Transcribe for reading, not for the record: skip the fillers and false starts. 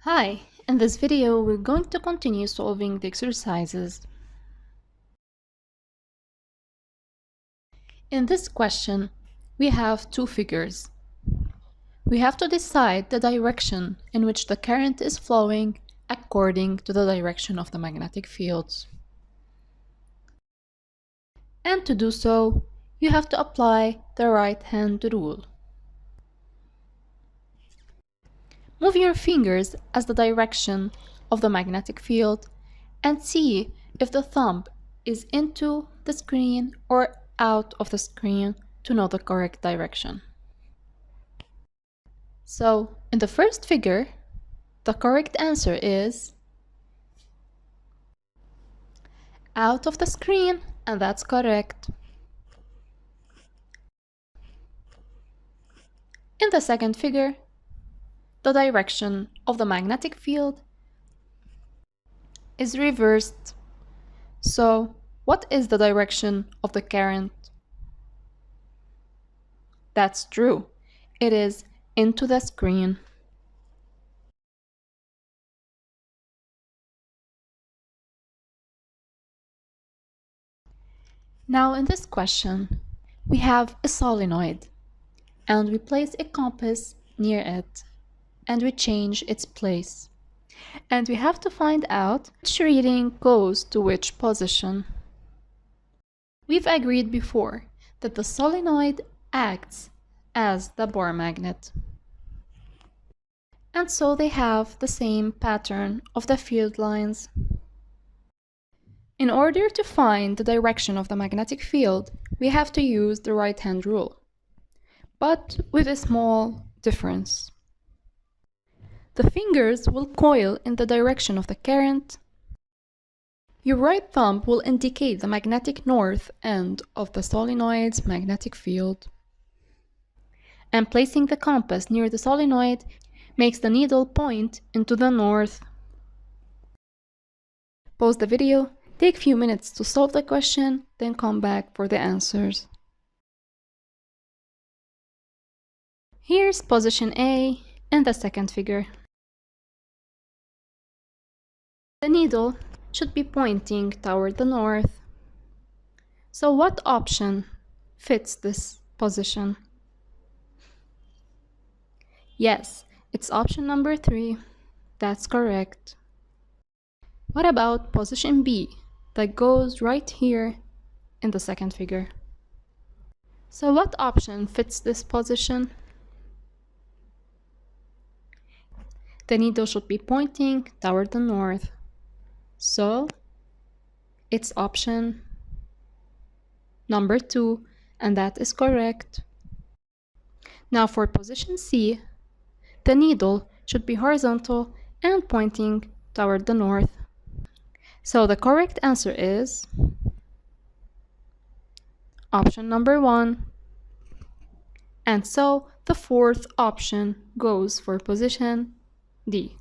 Hi, in this video we're going to continue solving the exercises. In this question, we have two figures. We have to decide the direction in which the current is flowing according to the direction of the magnetic fields. And to do so, you have to apply the right-hand rule. Move your fingers as the direction of the magnetic field and see if the thumb is into the screen or out of the screen to know the correct direction. So, in the first figure, the correct answer is out of the screen, and that's correct. In the second figure, the direction of the magnetic field is reversed. So, what is the direction of the current? That's true. It is into the screen. Now in this question, we have a solenoid and we place a compass near it and we change its place. And we have to find out which reading goes to which position. We've agreed before that the solenoid acts as the bar magnet. And so they have the same pattern of the field lines. In order to find the direction of the magnetic field, we have to use the right-hand rule, but with a small difference. The fingers will coil in the direction of the current. Your right thumb will indicate the magnetic north end of the solenoid's magnetic field. And placing the compass near the solenoid makes the needle point into the north. Pause the video, take a few minutes to solve the question, then come back for the answers. Here's position A in the second figure. The needle should be pointing toward the north. So what option fits this position? Yes, it's option number 3. That's correct. What about position B that goes right here in the second figure? So what option fits this position? The needle should be pointing toward the north. So it's option number 2, and that is correct. Now for position C, the needle should be horizontal and pointing toward the north. So the correct answer is option number 1. And so the fourth option goes for position D.